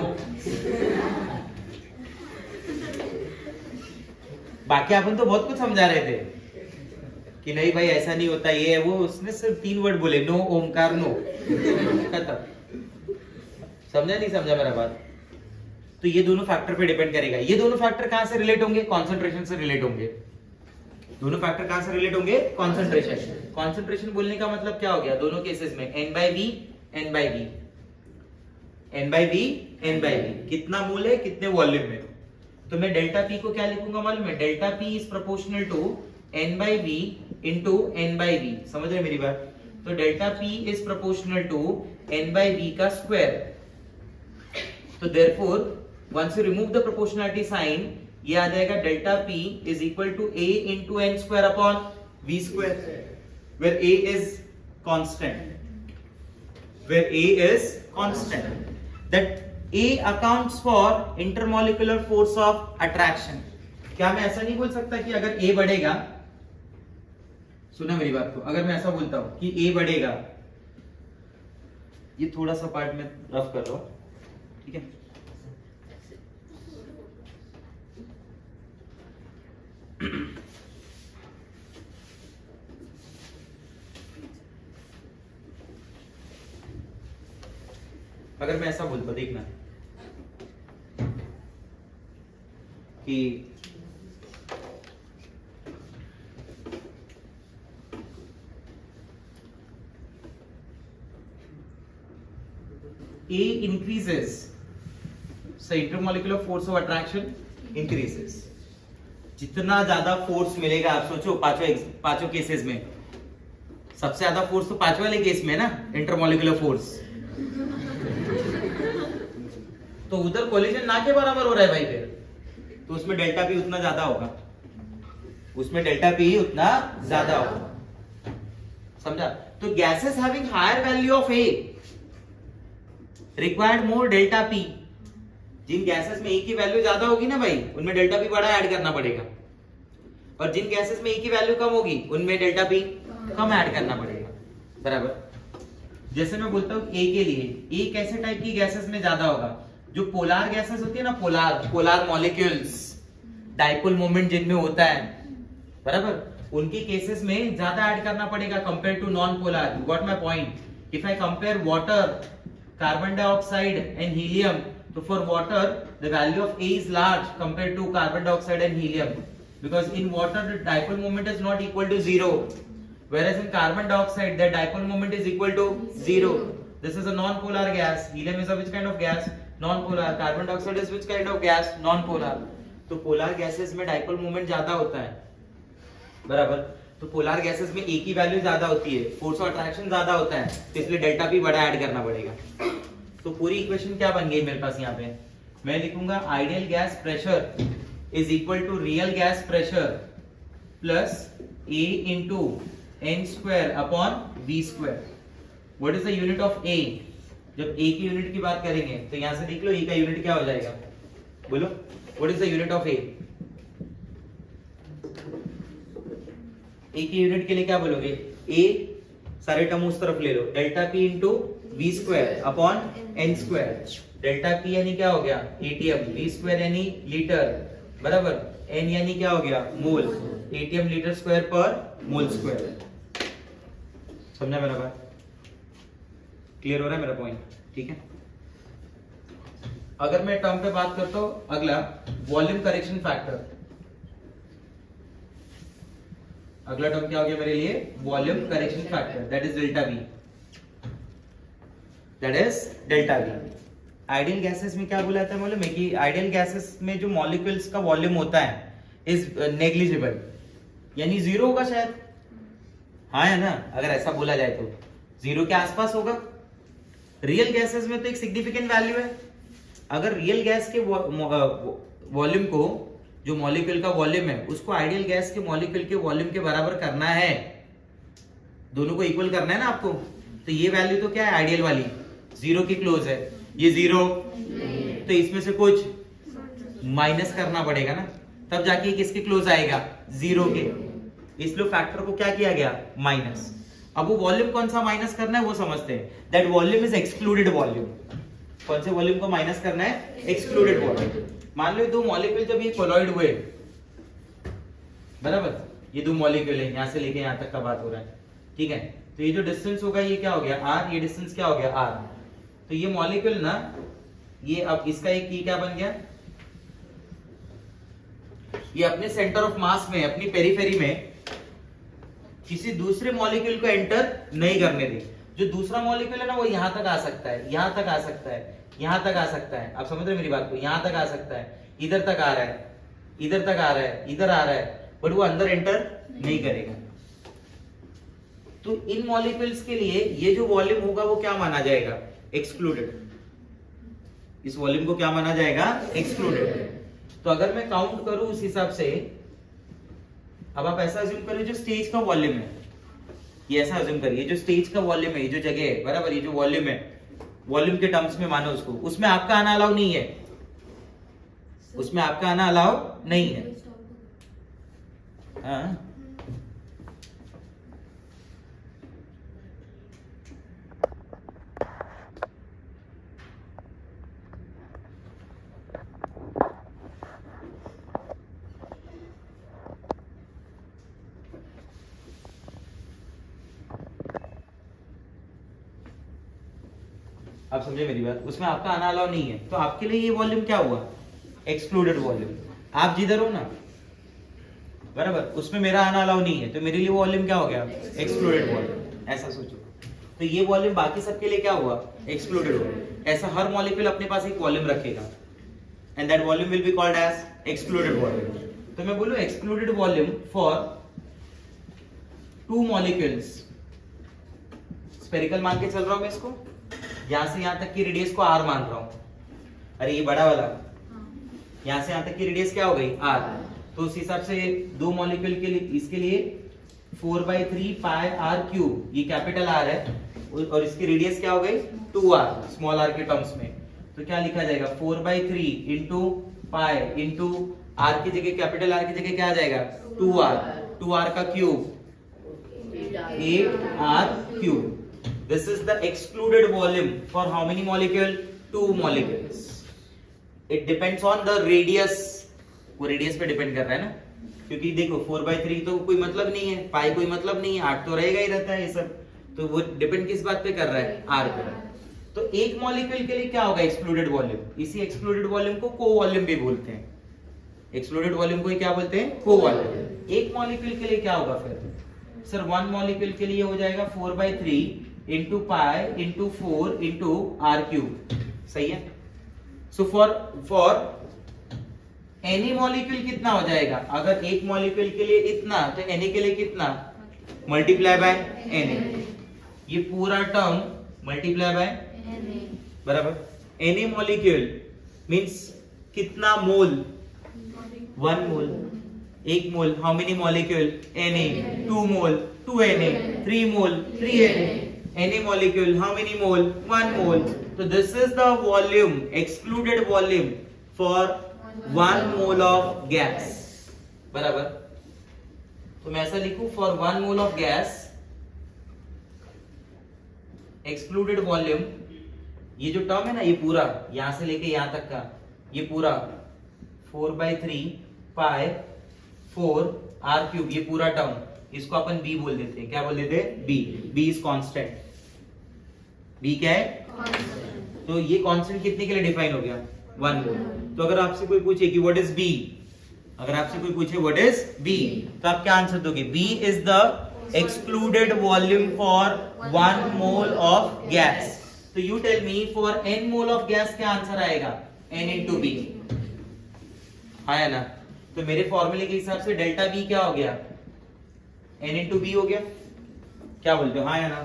Speaker 1: बाकी अपन तो बहुत कुछ समझा रहे थे कि नहीं भाई ऐसा नहीं होता, ये है वो, उसने सिर्फ 3 वर्ड बोले, नो ओमकार नो, खत्म। समझा नहीं समझा मेरा बात? तो ये दोनों फैक्टर पे डिपेंड करेगा। ये दोनों फैक्टर कहां से रिलेट होंगे? कॉन्सेंट्रेशन से रिलेट होंगे। दोनों फैक्टर कहां से रिलेट होंगे? कॉन्सेंट्रेशन। कॉन्सेंट्रेशन बोलने का मतलब क्या हो गया दोनों केसेस में? N/V N/V N/V N/V, कितना मोल है कितने वॉल्यूम में। तो मैं डेल्टा P को क्या लिखूंगा मालूम है? Delta P is proportional to N/V into N/V। समझ रहे मेरी बात? तो delta P is proportional to N/V का स्क्वायर। तो therefore once you remove the proportionality sign, ये आ जाएगा delta P is equal to A into N square upon V square, where A is constant, where A is constant, that A accounts for intermolecular force of attraction। क्या मैं ऐसा नहीं बोल सकता कि अगर A बढ़ेगा, सुना मेरी बात को, अगर मैं ऐसा बोलता हूं कि A बढ़ेगा, ये थोड़ा सा पार्ट में रफ कर रहा हूं, ठीक है? अगर मैं ऐसा बोलता, देखना कि A increases, so intermolecular force of attraction increases। जितना ज्यादा फोर्स मिलेगा, आप सोचो पांचों केसेस में सबसे ज्यादा फोर्स तो पांचवे वाले केस में है ना, इंटरमॉलिक्यूलर फोर्स। तो उधर कोलिजन ना के बराबर हो रहा है भाई, फिर तो उसमें डेल्टा P उतना ज्यादा होगा, उसमें डेल्टा P उतना ज्यादा होगा। समझा? तो gases having higher value of A required more delta P। जिन गैसेस में A की वैल्यू ज्यादा होगी ना भाई, उनमें डेल्टा P बड़ा ऐड करना पड़ेगा, और जिन गैसेस में A की वैल्यू कम होगी उनमें डेल्टा P कम ऐड करना पड़ेगा। बराबर? जैसे मैं बोलता हूं A के लिए, A कैसे टाइप की गैसेस में ज्यादा होगा? जो पोलार गैसेस होती है ना, पोलार मॉलिक्यूल्स, डाइपोल मोमेंट जिनमें होता है, बराबर, उनके केसेस में ज्यादा ऐड करना पड़ेगा compare to non polar. You got my point? If I compare water, carbon dioxide and helium, so for water the value of A is large compared to carbon dioxide and helium, because in water the dipole moment is not equal to 0, whereas in carbon dioxide the dipole moment is equal to 0. This is a non-polar gas. Helium is a which kind of gas? Non-polar. Carbon dioxide is which kind of gas? Non-polar. तो polar gases में dipole moment ज्यादा होता है, बराबर? तो polar gases में A की value ज्यादा होती है, फोर्स ऑफ अट्रैक्शन ज्यादा होता है, तो इसलिए डेल्टा P बड़ा ऐड करना पड़ेगा। तो पूरी इक्वेशन क्या बन गई मेरे पास? यहाँ पे मैं लिखूंगा ideal gas pressure is equal to real gas pressure plus A into N square upon V square. What is the unit of A? जब A की यूनिट की बात करेंगे तो यहां से देख लो A का यूनिट क्या हो जाएगा, बोलो what is the unit of A? A की यूनिट के लिए क्या बोलोगे? A सारे टर्म उस तरफ ले लो, delta P into V square upon N square. Delta P यानी क्या हो गया? ATM, V स्क्वायर यानी लीटर, बराबर, N यानी क्या हो गया? मोल, ATM लीटर स्क्वायर पर मोल स्क्वायर। समझा मेरा बात? क्लियर हो रहा है मेरा पॉइंट? ठीक है। अगर मैं टर्म पे बात करता हूं, अगला वॉल्यूम करेक्शन फैक्टर। अगला टर्म क्या हो गया मेरे लिए? Volume correction factor, that is delta V, that is delta V। Ideal gases में क्या बोला जाता है मालूम है? कि आइडियल गैसेस में जो मॉलिक्यूल्स का वॉल्यूम होता है इज नेग्लिजिबल, यानी 0 होगा शायद, हाँ है ना? अगर ऐसा बोला जाए तो 0 के आसपास होगा, रियल गैसेस में तो एक सिग्निफिकेंट वैल्यू है। अगर रियल गैस के वॉल्यूम को, जो मॉलिक्यूल का वॉल्यूम है, उसको आइडियल गैस के मॉलिक्यूल के वॉल्यूम के बराबर करना है, दोनों को इक्वल करना है ना आपको, तो ये वैल्यू तो क्या है, आइडियल वाली, 0 के क्लोज है। ये 0, तो इसमें से कुछ माइनस करना पड़ेगा ना, तब जाके किसके क्लोज आएगा, 0 के। इसलिए फैक्टर को क्या किया गया, माइनस। अब वो वॉल्यूम कौन सा माइनस करना है वो समझते हैं। That volume is excluded volume. कौन से वॉल्यूम को माइनस करना है, एक्सक्लूडेड वॉल्यूम। मान लो दो मॉलिक्यूल जब ये कोलॉइड हुए, बराबर, ये दो मॉलिक्यूल है, यहां से लेके यहां तक का बात हो रहा है, ठीक है। तो ये जो डिस्टेंस होगा ये क्या हो गया, r, ये डिस्टेंस क्या हो गया, r। तो ये मॉलिक्यूल ना, ये अब इसका एक क्या बन गया, ये अपने सेंटर ऑफ मास में, अपनी पेरिफेरी में किसी दूसरे मॉलिक्यूल को एंटर नहीं करने दे। जो दूसरा मॉलिक्यूल है ना, वो यहां तक आ सकता है, यहां तक आ सकता है, यहां तक आ सकता है। आप समझ रहे मेरी बात को, यहां तक आ सकता है, इधर तक आ रहा है, इधर तक आ रहा है, इधर आ रहा है, बट वो अंदर एंटर नहीं करेगा। तो इन मॉलिक्यूल्स के लिए ये जो वॉल्यूम होगा वो क्या माना जाएगा, एक्सक्लूडेड। इस वॉल्यूम को क्या माना जाएगा, एक्सक्लूडेड। तो अगर मैं काउंट करूं उस हिसाब से, अब आप ऐसा अज्यूम करिए जो स्टेज का वॉल्यूम है, ये ऐसा अज्यूम करिए जो स्टेज का वॉल्यूम है, ये जो जगह है, बराबर, ये जो वॉल्यूम है, वॉल्यूम के टर्म्स में मानो उसको, उसमें आपका आना अलाउ नहीं है, उसमें आपका आना अलाउ नहीं है। हाँ, आप समझे मेरी बात, उसमें आपका आना अलाउ नहीं है। तो आपके लिए ये वॉल्यूम क्या हुआ, एक्सक्लूडेड वॉल्यूम। आप जिधर हो ना, बराबर, उसमें मेरा आना अलाउ नहीं है, तो मेरे लिए वॉल्यूम क्या हो गया, एक्सक्लूडेड वॉल्यूम। ऐसा सोचो। तो ये वॉल्यूम बाकी सबके लिए क्या हुआ, एक्सक्लूडेड वॉल्यूम। ऐसा हर मॉलिक्यूल अपने पास एक वॉल्यूम रखेगा, and that volume will be called as excluded volume. तो मैं बोलूं excluded volume for 2 molecules. Spherical मान के चल रहा हूं मैं इसको, यहां से यहां तक की रेडियस को r मान रहा हूं। अरे ये बड़ा वाला, यहां से यहां तक की रेडियस क्या हो गई, r। तो उस हिसाब से 2 मॉलिक्यूल के लिए, इसके लिए 4/3 पाई r क्यूब, ये कैपिटल R है, और इसकी रेडियस क्या हो गई, 2r, स्मॉल r के टर्म्स में। तो क्या लिखा जाएगा, 4/3 इंटू पाई इंटू r की जगह, कैपिटल R की जगह क्या आ जाएगा, 2r का cube, 8r cube. This is the excluded volume for how many molecule, 2 molecules. It depends on the radius. वो रेडियस पे डिपेंड कर रहा है ना, क्योंकि देखो 4/3 तो कोई मतलब नहीं है, पाई कोई मतलब नहीं है, 8 तो रहेगा ही रहता है ये सब। तो वो डिपेंड किस बात पे कर रहा है, r पे। तो एक मॉलिक्यूल के लिए क्या होगा, एक्सक्लूडेड वॉल्यूम। इसी एक्सक्लूडेड वॉल्यूम को को वॉल्यूम भी बोलते हैं। एक्सक्लूडेड वॉल्यूम को क्या बोलते हैं, को वॉल्यूम। एक मॉलिक्यूल के लिए क्या होगा फिर, सर 1 मॉलिक्यूल के लिए हो जाएगा 4/3 into pi into 4 into r cube. सही है। सो फॉर एनी मॉलिक्यूल कितना हो जाएगा, अगर एक मॉलिक्यूल के लिए इतना, तो एनी के लिए कितना, मल्टीप्लाई बाय एनी। ये पूरा टर्म मल्टीप्लाई बाय, बराबर। एनी मॉलिक्यूल मींस कितना मोल, 1 मोल। एक mole, how many molecule, any. 2 mole, 2 any. 3 mole, 3 any. Any molecule, how many mole? 1 mole. So this is the volume, excluded volume for 1 mole of gas. बराबर। तो मैं ऐसा लिखूं, for 1 mole of gas, excluded volume, ये जो term है ना, ये पूरा यहां से लेके यहां तक का, ये पूरा 4/3 पाई 4 r क्यूब, ये पूरा टर्म, इसको अपन b बोल देते हैं। क्या बोल देते हैं, b। b is constant. b क्या है, कांस्टेंट। तो ये कांस्टेंट कितने के लिए डिफाइन हो गया, 1 मोल। तो अगर आपसे कोई पूछे कि व्हाट इज b, अगर आपसे कोई पूछे व्हाट इज b, तो आप क्या आंसर दोगे, b is the excluded volume for 1 mole of gas. तो you tell me for n mole of gas क्या आंसर आएगा, n into b। आया ना। तो मेरे फॉर्मूले के हिसाब से डेल्टा b क्या हो गया, n into b हो गया। क्या बोलते हो, हाँ या ना।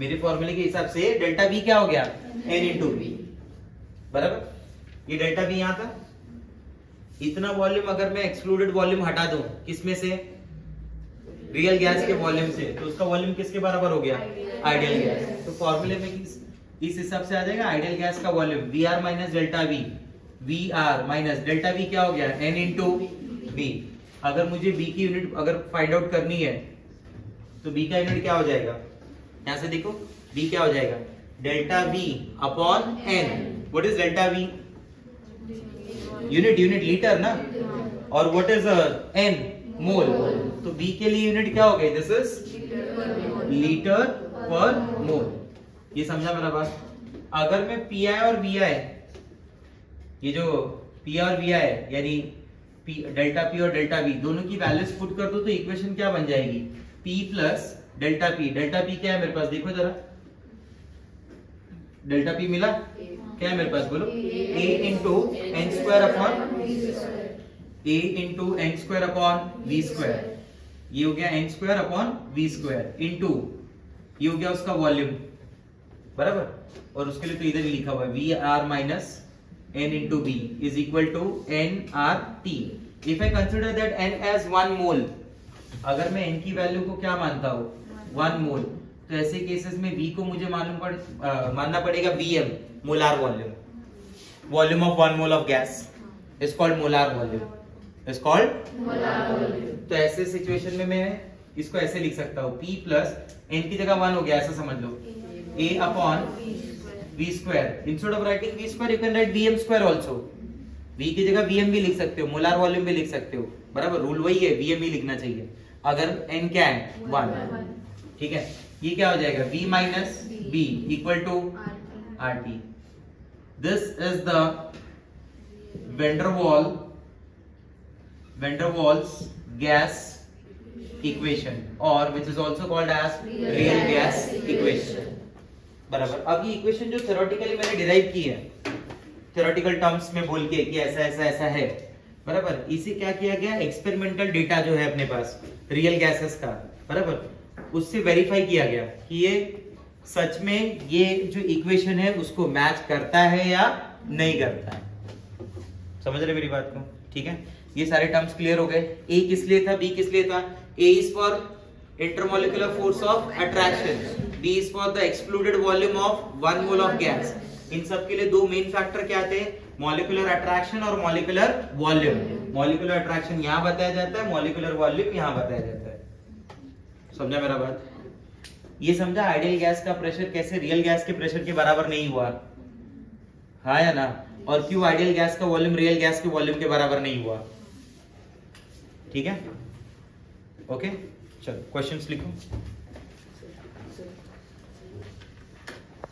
Speaker 1: मेरे फॉर्मूले के हिसाब से डेल्टा V क्या हो गया, n इंटू V, बराबर। ये डेल्टा V यहाँ था। इतना वॉल्यूम अगर मैं एक्सक्लूडेड वॉल्यूम हटा दूं, किसमें से, रियल गैस के वॉल्यूम से, तो उसका वॉल्यूम किसके बराबर हो गया, आइडियल गैस। तो फॉर्मूले में इस हिसाब से आ जाएगा आइडियल गैस का volume Vr minus delta V, Vr minus delta V क्या हो गया, n इंटू V। अगर मुझे V की यूनिट अगर फाइंड आउट करनी है तो V का यूनिट क्या हो जाएगा, यहां से देखो V क्या हो जाएगा, delta V upon n। What is delta V, unit litre ना, और व्हाट इज n, मोल। तो V के लिए यूनिट क्या हो गई, दिस इज लीटर पर मोल। ये समझा मेरा बात। अगर मैं PI और VI, ये जो P और VI यानी डेल्टा P और डेल्टा V दोनों की वैल्यूज पुट कर दो तो इक्वेशन क्या बन जाएगी, P plus delta P। Delta P क्या है मेरे पास, देखो जरा, डेल्टा P मिला, क्या है मेरे पास, बोलो, A into n square upon A into n square upon V square. ये हो गया n square upon V square into ये हो गया उसका वॉल्यूम, बराबर। और उसके लिए तो इधर ही लिखा हुआ है Vr minus n into V is equal to nRT. If I consider that n as 1 mole, अगर मैं n की वैल्यू को क्या मानता हूँ, 1 मोल, तो ऐसे केसेस में V को मुझे मानना पड़ेगा Vm, molar volume. Volume of 1 mole of gas is called molar volume, is called molar volume. तो ऐसे सिचुएशन में मैं इसको ऐसे लिख सकता हूँ, P प्लस n की जगह 1 हो गया, ऐसा समझ लो, A upon V square. Instead of writing V square, you can write Vm square also. V की जगह Vm भी लिख सकते हो, मोलार वॉल्यूम भी लिख सकते हो, बराबर। रूल वही है, Vm ही लिखना चाहिए अगर n क्या है, 1। ठीक है, ये क्या हो जाएगा, V minus B equal to RT। This is the van der Waals gas equation, और which is also called as real gas equation, बराबर। अब ये इक्वेशन जो थ्योरेटिकली मैंने डिराइव की है, थ्योरेटिकल टर्म्स में बोल के कि ऐसा ऐसा ऐसा है, बराबर, इसे क्या किया गया, एक्सपेरिमेंटल डेटा जो है अपने पास रियल गैसेस का, बराबर, उससे वेरीफाई किया गया कि ये सच में ये जो इक्वेशन है उसको मैच करता है या नहीं करता है। समझ रहे मेरी बात को, ठीक है। ये सारे टर्म्स क्लियर हो गए। ए किस लिए था, बी किस लिए था, A is for intermolecular force of attraction, B is for the excluded volume of 1 mole of gas। इन सब के लिए दो मेन फैक्टर क्या थे, मॉलिक्यूलर अट्रैक्शन और मॉलिक्यूलर वॉल्यूम। मॉलिक्यूलर अट्रैक्शन यहाँ बताया जाता है, मॉलिक्यूलर वॉल्यूम यहाँ बताया जाता है। समझा मेरा बात, ये समझा आइडियल गैस का प्रेशर कैसे रियल गैस के प्रेशर के बराबर नहीं हुआ, हाँ या ना, और क्यों आइडियल गैस का वॉल्यूम रियल गैस के वॉल्यूम के बराबर नहीं हुआ। ठीक है, ओके, चलो क्वेश्चंस लिखो।